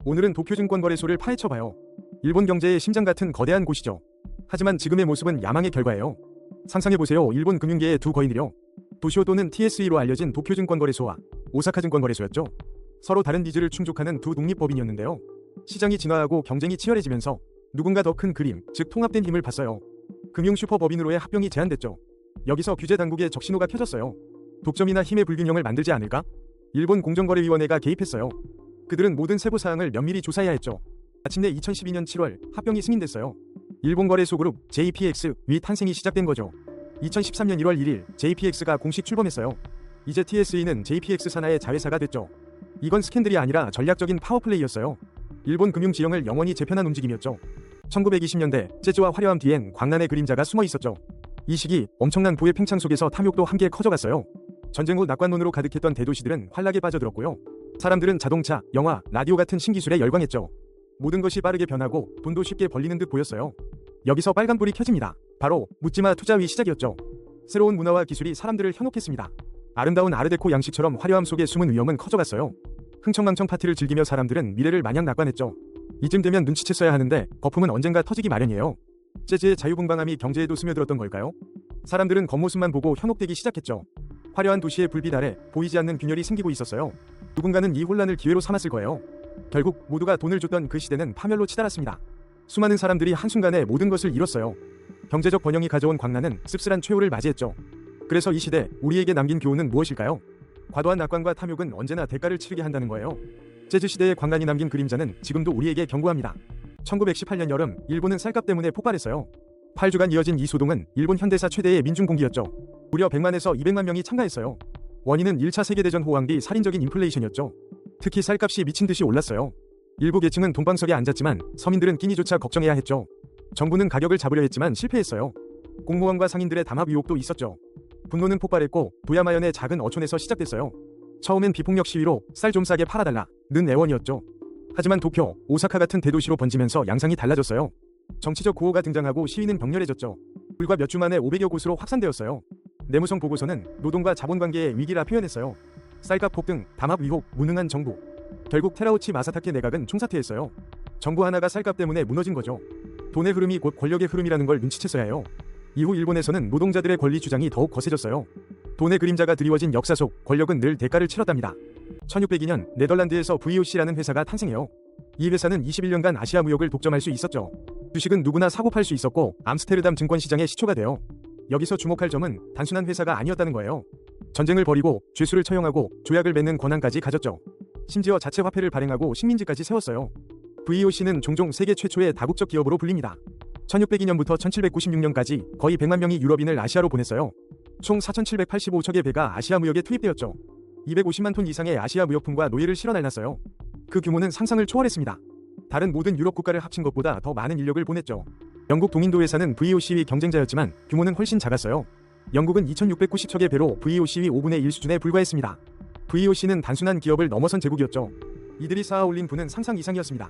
오늘은 도쿄증권거래소를 파헤쳐봐요. 일본 경제의 심장 같은 거대한 곳이죠. 하지만 지금의 모습은 야망의 결과예요. 상상해보세요. 일본 금융계의 두 거인이요. 도시오 또는 TSE로 알려진 도쿄증권거래소와 오사카증권거래소였죠. 서로 다른 니즈를 충족하는 두 독립법인이었는데요. 시장이 진화하고 경쟁이 치열해지면서 누군가 더 큰 그림, 즉 통합된 힘을 봤어요. 금융 슈퍼법인으로의 합병이 제한됐죠. 여기서 규제 당국의 적신호가 켜졌어요. 독점이나 힘의 불균형을 만들지 않을까? 일본 공정거래위원회가 개입했어요. 그들은 모든 세부 사항을 면밀히 조사해야 했죠. 마침내 2012년 7월 합병이 승인됐어요. 일본거래소그룹 JPX의 탄생이 시작된 거죠. 2013년 1월 1일 JPX가 공식 출범했어요. 이제 TSE는 JPX 산하의 자회사가 됐죠. 이건 스캔들이 아니라 전략적인 파워플레이였어요. 일본 금융 지형을 영원히 재편한 움직임이었죠. 1920년대 재즈와 화려함 뒤엔 광란의 그림자가 숨어 있었죠. 이 시기 엄청난 부의 팽창 속에서 탐욕도 함께 커져갔어요. 전쟁 후 낙관론으로 가득했던 대도시들은 활락에 빠져들었고요. 사람들은 자동차, 영화, 라디오 같은 신기술에 열광했죠. 모든 것이 빠르게 변하고 돈도 쉽게 벌리는 듯 보였어요. 여기서 빨간불이 켜집니다. 바로 묻지마 투자의 시작이었죠. 새로운 문화와 기술이 사람들을 현혹했습니다. 아름다운 아르데코 양식처럼 화려함 속에 숨은 위험은 커져갔어요. 흥청망청 파티를 즐기며 사람들은 미래를 마냥 낙관했죠. 이쯤 되면 눈치챘어야 하는데 거품은 언젠가 터지기 마련이에요. 재즈의 자유분방함이 경제에도 스며들었던 걸까요? 사람들은 겉모습만 보고 현혹되기 시작했죠. 화려한 도시의 불빛 아래 보이지 않는 균열이 생기고 있었어요. 누군가는 이 혼란을 기회로 삼았을 거예요. 결국 모두가 돈을 줬던 그 시대는 파멸로 치달았습니다. 수많은 사람들이 한순간에 모든 것을 잃었어요. 경제적 번영이 가져온 광란은 씁쓸한 최후를 맞이했죠. 그래서 이 시대 우리에게 남긴 교훈은 무엇일까요? 과도한 낙관과 탐욕은 언제나 대가를 치르게 한다는 거예요. 재즈 시대의 광란이 남긴 그림자는 지금도 우리에게 경고합니다. 1918년 여름 일본은 쌀값 때문에 폭발했어요. 8주간 이어진 이 소동은 일본 현대사 최대의 민중공기였죠. 무려 100만에서 200만 명이 참가했어요. 원인은 1차 세계대전 호황 뒤 살인적인 인플레이션이었죠. 특히 쌀값이 미친 듯이 올랐어요. 일부 계층은 동방석에 앉았지만 서민들은 끼니조차 걱정해야 했죠. 정부는 가격을 잡으려 했지만 실패했어요. 공무원과 상인들의 담합 의혹도 있었죠. 분노는 폭발했고 도야마현의 작은 어촌에서 시작됐어요. 처음엔 비폭력 시위로 쌀 좀 싸게 팔아달라는 애원이었죠. 하지만 도쿄, 오사카 같은 대도시로 번지면서 양상이 달라졌어요. 정치적 구호가 등장하고 시위는 격렬해졌죠. 불과 몇 주 만에 500여 곳으로 확산되었어요. 내무성 보고서는 노동과 자본관계의 위기라 표현했어요. 쌀값 폭등, 담합 의혹, 무능한 정부. 결국 테라우치 마사타케 내각은 총사퇴했어요. 정부 하나가 쌀값 때문에 무너진 거죠. 돈의 흐름이 곧 권력의 흐름이라는 걸 눈치챘어야 해요. 이후 일본에서는 노동자들의 권리 주장이 더욱 거세졌어요. 돈의 그림자가 드리워진 역사 속 권력은 늘 대가를 치렀답니다. 1602년 네덜란드에서 VOC라는 회사가 탄생해요. 이 회사는 21년간 아시아 무역을 독점할 수 있었죠. 주식은 누구나 사고 팔 수 있었고 암스테르담 증권시장의 시초가 돼요. 여기서 주목할 점은 단순한 회사가 아니었다는 거예요. 전쟁을 벌이고 죄수를 처형하고 조약을 맺는 권한까지 가졌죠. 심지어 자체 화폐를 발행하고 식민지까지 세웠어요. VOC는 종종 세계 최초의 다국적 기업으로 불립니다. 1602년부터 1796년까지 거의 100만 명의 유럽인을 아시아로 보냈어요. 총 4,785척의 배가 아시아 무역에 투입되었죠. 250만 톤 이상의 아시아 무역품과 노예를 실어 날랐어요. 그 규모는 상상을 초월했습니다. 다른 모든 유럽 국가를 합친 것보다 더 많은 인력을 보냈죠. 영국 동인도 회사는 VOC의 경쟁자였지만 규모는 훨씬 작았어요. 영국은 2,690척의 배로 VOC의 5분의 1 수준에 불과했습니다. VOC는 단순한 기업을 넘어선 제국이었죠. 이들이 쌓아올린 부는 상상 이상이었습니다.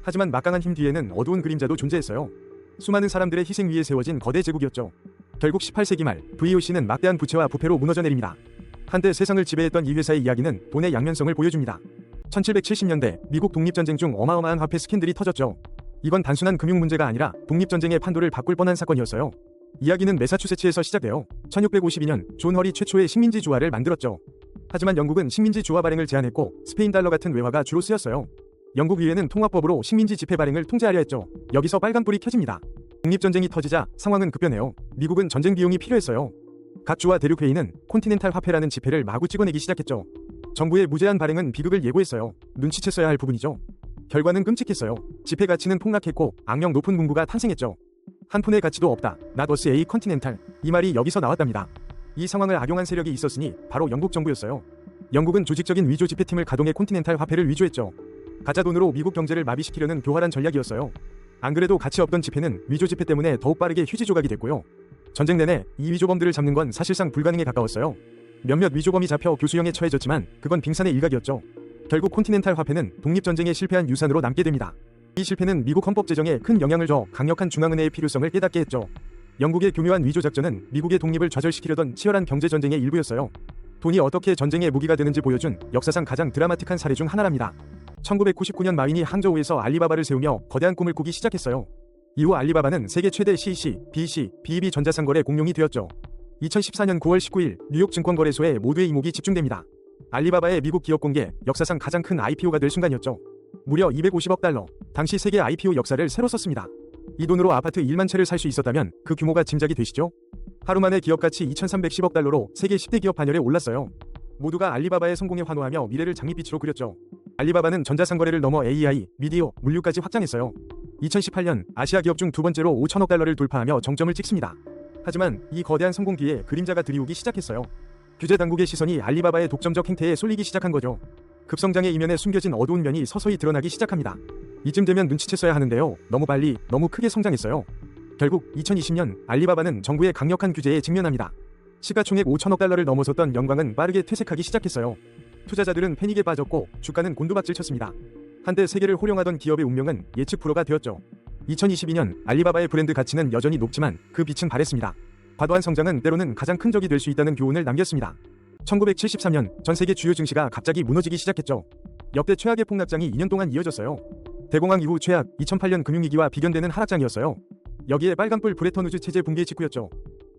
하지만 막강한 힘 뒤에는 어두운 그림자도 존재했어요. 수많은 사람들의 희생 위에 세워진 거대 제국이었죠. 결국 18세기 말 VOC는 막대한 부채와 부패로 무너져 내립니다. 한때 세상을 지배했던 이 회사의 이야기는 돈의 양면성을 보여줍니다. 1770년대 미국 독립전쟁 중 어마어마한 화폐 스캔들이 터졌죠. 이건 단순한 금융 문제가 아니라 독립전쟁의 판도를 바꿀 뻔한 사건이었어요. 이야기는 매사추세츠에서 시작돼요. 1652년 존 허리 최초의 식민지 주화를 만들었죠. 하지만 영국은 식민지 주화 발행을 제한했고 스페인 달러 같은 외화가 주로 쓰였어요. 영국 의회는 통합법으로 식민지 지폐 발행을 통제하려 했죠. 여기서 빨간불이 켜집니다. 독립전쟁이 터지자 상황은 급변해요. 미국은 전쟁 비용이 필요했어요. 각 주와 대륙회의는 콘티넨탈 화폐라는 지폐를 마구 찍어내기 시작했죠. 정부의 무제한 발행은 비극을 예고했어요. 눈치챘어야 할 부분이죠. 결과는 끔찍했어요. 지폐 가치는 폭락했고 악명 높은 문구가 탄생했죠. 한 푼의 가치도 없다. Not us a continental. 이 말이 여기서 나왔답니다. 이 상황을 악용한 세력이 있었으니 바로 영국 정부였어요. 영국은 조직적인 위조 지폐팀을 가동해 콘티넨탈 화폐를 위조했죠. 가짜 돈으로 미국 경제를 마비시키려는 교활한 전략이었어요. 안 그래도 가치 없던 지폐는 위조 지폐 때문에 더욱 빠르게 휴지 조각이 됐고요. 전쟁 내내 이 위조범들을 잡는 건 사실상 불가능에 가까웠어요. 몇몇 위조범이 잡혀 교수형에 처해졌지만 그건 빙산의 일각이었죠. 결국 콘티넨탈 화폐는 독립전쟁에 실패한 유산으로 남게 됩니다. 이 실패는 미국 헌법 제정에 큰 영향을 줘 강력한 중앙은행의 필요성을 깨닫게 했죠. 영국의 교묘한 위조 작전은 미국의 독립을 좌절시키려던 치열한 경제전쟁의 일부였어요. 돈이 어떻게 전쟁의 무기가 되는지 보여준 역사상 가장 드라마틱한 사례 중 하나랍니다. 1999년 마윈이 항저우에서 알리바바를 세우며 거대한 꿈을 꾸기 시작했어요. 이후 알리바바는 세계 최대 CEC, BEC, BEB 전자상거래 공룡이 되었죠. 2014년 9월 19일 뉴욕 증권거래소에 모두의 이목이 집중됩니다. 알리바바의 미국 기업 공개, 역사상 가장 큰 IPO가 될 순간이었죠. 무려 250억 달러, 당시 세계 IPO 역사를 새로 썼습니다. 이 돈으로 아파트 1만 채를 살 수 있었다면 그 규모가 짐작이 되시죠? 하루 만에 기업 가치 2,310억 달러로 세계 10대 기업 반열에 올랐어요. 모두가 알리바바의 성공에 환호하며 미래를 장밋빛으로 그렸죠. 알리바바는 전자상거래를 넘어 AI, 미디어, 물류까지 확장했어요. 2018년 아시아 기업 중 두 번째로 5천억 달러를 돌파하며 정점을 찍습니다. 하지만 이 거대한 성공 뒤에 그림자가 드리우기 시작했어요. 규제 당국의 시선이 알리바바의 독점적 행태에 쏠리기 시작한 거죠. 급성장의 이면에 숨겨진 어두운 면이 서서히 드러나기 시작합니다. 이쯤 되면 눈치챘어야 하는데요. 너무 빨리, 너무 크게 성장했어요. 결국 2020년 알리바바는 정부의 강력한 규제에 직면합니다. 시가총액 5천억 달러를 넘어섰던 영광은 빠르게 퇴색하기 시작했어요. 투자자들은 패닉에 빠졌고 주가는 곤두박질 쳤습니다. 한때 세계를 호령하던 기업의 운명은 예측 불허가 되었죠. 2022년 알리바바의 브랜드 가치는 여전히 높지만 그 빛은 바랬습니다. 과도한 성장은 때로는 가장 큰 적이 될 수 있다는 교훈을 남겼습니다. 1973년 전 세계 주요 증시가 갑자기 무너지기 시작했죠. 역대 최악의 폭락장이 2년 동안 이어졌어요. 대공황 이후 최악 2008년 금융위기와 비견되는 하락장이었어요. 여기에 빨간불 브레턴우즈 체제 붕괴 직후였죠.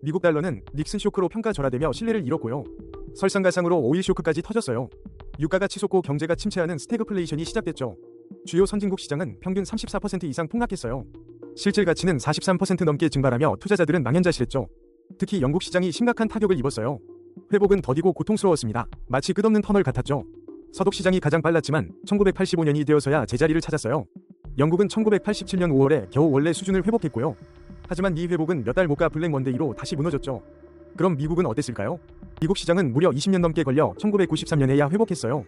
미국 달러는 닉슨 쇼크로 평가절하되며 신뢰를 잃었고요. 설상가상으로 오일 쇼크까지 터졌어요. 유가가 치솟고 경제가 침체하는 스태그플레이션이 시작됐죠. 주요 선진국 시장은 평균 34% 이상 폭락했어요. 실질 가치는 43% 넘게 증발하며 투자자들은 망연자실했죠. 특히 영국 시장이 심각한 타격을 입었어요. 회복은 더디고 고통스러웠습니다. 마치 끝없는 터널 같았죠. 서독 시장이 가장 빨랐지만 1985년이 되어서야 제자리를 찾았어요. 영국은 1987년 5월에 겨우 원래 수준을 회복했고요. 하지만 이 회복은 몇 달 못 가 블랙 먼데이로 다시 무너졌죠. 그럼 미국은 어땠을까요? 미국 시장은 무려 20년 넘게 걸려 1993년에야 회복했어요.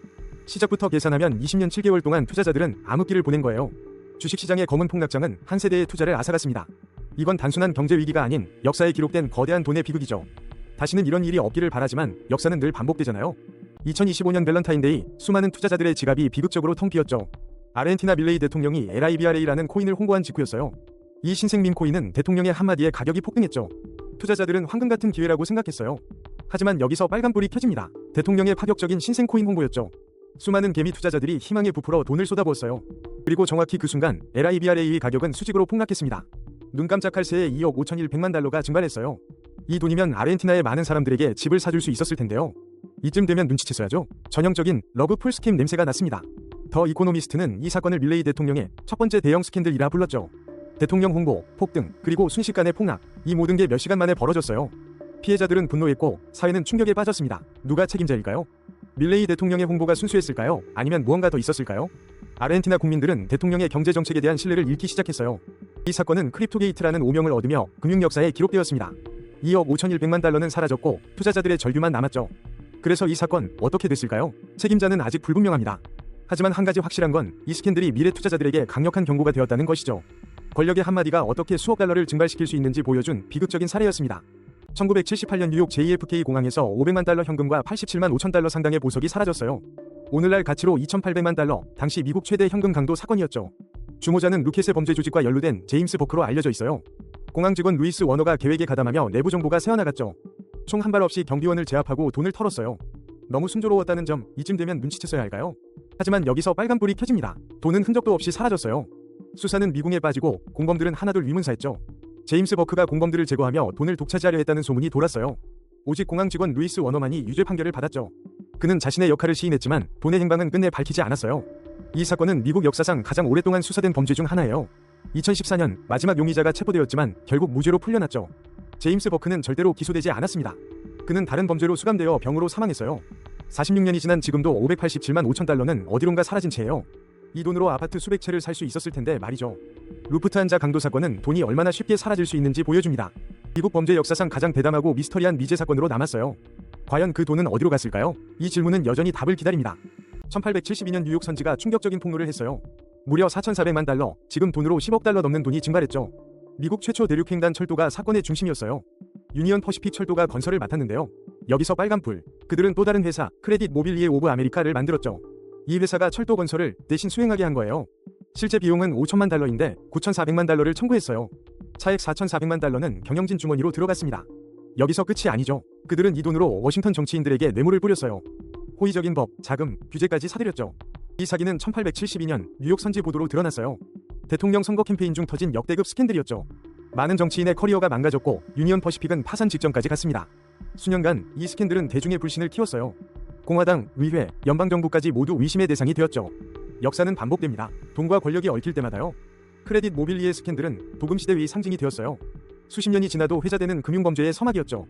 시작부터 계산하면 20년 7개월 동안 투자자들은 암흑기를 보낸 거예요. 주식시장의 검은 폭락장은 한 세대의 투자를 앗아갔습니다. 이건 단순한 경제 위기가 아닌 역사에 기록된 거대한 돈의 비극이죠. 다시는 이런 일이 없기를 바라지만 역사는 늘 반복되잖아요. 2025년 밸런타인데이 수많은 투자자들의 지갑이 비극적으로 텅 비었죠. 아르헨티나 밀레이 대통령이 LIBRA라는 코인을 홍보한 직후였어요. 이 신생민 코인은 대통령의 한마디에 가격이 폭등했죠. 투자자들은 황금 같은 기회라고 생각했어요. 하지만 여기서 빨간불이 켜집니다. 대통령의 파격적인 신생 코인 홍보였죠. 수많은 개미 투자자들이 희망에 부풀어 돈을 쏟아부었어요. 그리고 정확히 그 순간 LIBRA의 가격은 수직으로 폭락했습니다. 눈 깜짝할 새에 2억 5,100만 달러가 증발했어요. 이 돈이면 아르헨티나의 많은 사람들에게 집을 사줄 수 있었을 텐데요. 이쯤 되면 눈치챘어야죠. 전형적인 러그 풀 스캠 냄새가 났습니다. 더 이코노미스트는 이 사건을 밀레이 대통령의 첫 번째 대형 스캔들이라 불렀죠. 대통령 홍보, 폭등, 그리고 순식간에 폭락, 이 모든 게 몇 시간 만에 벌어졌어요. 피해자들은 분노했고 사회는 충격에 빠졌습니다. 누가 책임자일까요? 밀레이 대통령의 홍보가 순수했을까요? 아니면 무언가 더 있었을까요? 아르헨티나 국민들은 대통령의 경제정책에 대한 신뢰를 잃기 시작했어요. 이 사건은 크립토게이트라는 오명을 얻으며 금융 역사에 기록되었습니다. 2억 5,100만 달러는 사라졌고 투자자들의 절규만 남았죠. 그래서 이 사건 어떻게 됐을까요? 책임자는 아직 불분명합니다. 하지만 한 가지 확실한 건 이 스캔들이 미래 투자자들에게 강력한 경고가 되었다는 것이죠. 권력의 한마디가 어떻게 수억 달러를 증발시킬 수 있는지 보여준 비극적인 사례였습니다. 1978년 뉴욕 JFK 공항에서 500만 달러 현금과 87만 5천 달러 상당의 보석이 사라졌어요. 오늘날 가치로 2,800만 달러, 당시 미국 최대 현금 강도 사건이었죠. 주모자는 루켓의 범죄 조직과 연루된 제임스 버크로 알려져 있어요. 공항 직원 루이스 워너가 계획에 가담하며 내부 정보가 새어나갔죠. 총 한 발 없이 경비원을 제압하고 돈을 털었어요. 너무 순조로웠다는 점 이쯤 되면 눈치챘어야 할까요? 하지만 여기서 빨간불이 켜집니다. 돈은 흔적도 없이 사라졌어요. 수사는 미궁에 빠지고 공범들은 하나둘 위문사했죠. 제임스 버크가 공범들을 제거하며 돈을 독차지하려 했다는 소문이 돌았어요. 오직 공항 직원 루이스 워너만이 유죄 판결을 받았죠. 그는 자신의 역할을 시인했지만 돈의 행방은 끝내 밝히지 않았어요. 이 사건은 미국 역사상 가장 오랫동안 수사된 범죄 중 하나예요. 2014년 마지막 용의자가 체포되었지만 결국 무죄로 풀려났죠. 제임스 버크는 절대로 기소되지 않았습니다. 그는 다른 범죄로 수감되어 병으로 사망했어요. 46년이 지난 지금도 587만 5천 달러는 어디론가 사라진 채예요. 이 돈으로 아파트 수백 채를 살 수 있었을 텐데 말이죠. 루프트한자 강도 사건은 돈이 얼마나 쉽게 사라질 수 있는지 보여줍니다. 미국 범죄 역사상 가장 대담하고 미스터리한 미제 사건으로 남았어요. 과연 그 돈은 어디로 갔을까요? 이 질문은 여전히 답을 기다립니다. 1872년 뉴욕 선지가 충격적인 폭로를 했어요. 무려 4,400만 달러, 지금 돈으로 10억 달러 넘는 돈이 증발했죠. 미국 최초 대륙횡단 철도가 사건의 중심이었어요. 유니언 퍼시픽 철도가 건설을 맡았는데요. 여기서 빨간불, 그들은 또 다른 회사 크레딧 모빌리에 오브 아메리카를 만들었죠. 이 회사가 철도 건설을 대신 수행하게 한 거예요. 실제 비용은 5천만 달러인데 9,400만 달러를 청구했어요. 차액 4,400만 달러는 경영진 주머니로 들어갔습니다. 여기서 끝이 아니죠. 그들은 이 돈으로 워싱턴 정치인들에게 뇌물을 뿌렸어요. 호의적인 법, 자금, 규제까지 사들였죠. 이 사기는 1872년 뉴욕 선지 보도로 드러났어요. 대통령 선거 캠페인 중 터진 역대급 스캔들이었죠. 많은 정치인의 커리어가 망가졌고 유니언 퍼시픽은 파산 직전까지 갔습니다. 수년간 이 스캔들은 대중의 불신을 키웠어요. 공화당, 의회, 연방정부까지 모두 의심의 대상이 되었죠. 역사는 반복됩니다. 돈과 권력이 얽힐 때마다요. 크레딧 모빌리의 스캔들은 도금시대의 상징이 되었어요. 수십 년이 지나도 회자되는 금융범죄의 서막이었죠.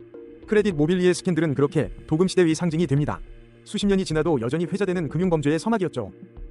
크레딧 모빌리의 스캔들은 그렇게 도금시대의 상징이 됩니다. 수십 년이 지나도 여전히 회자되는 금융범죄의 서막이었죠.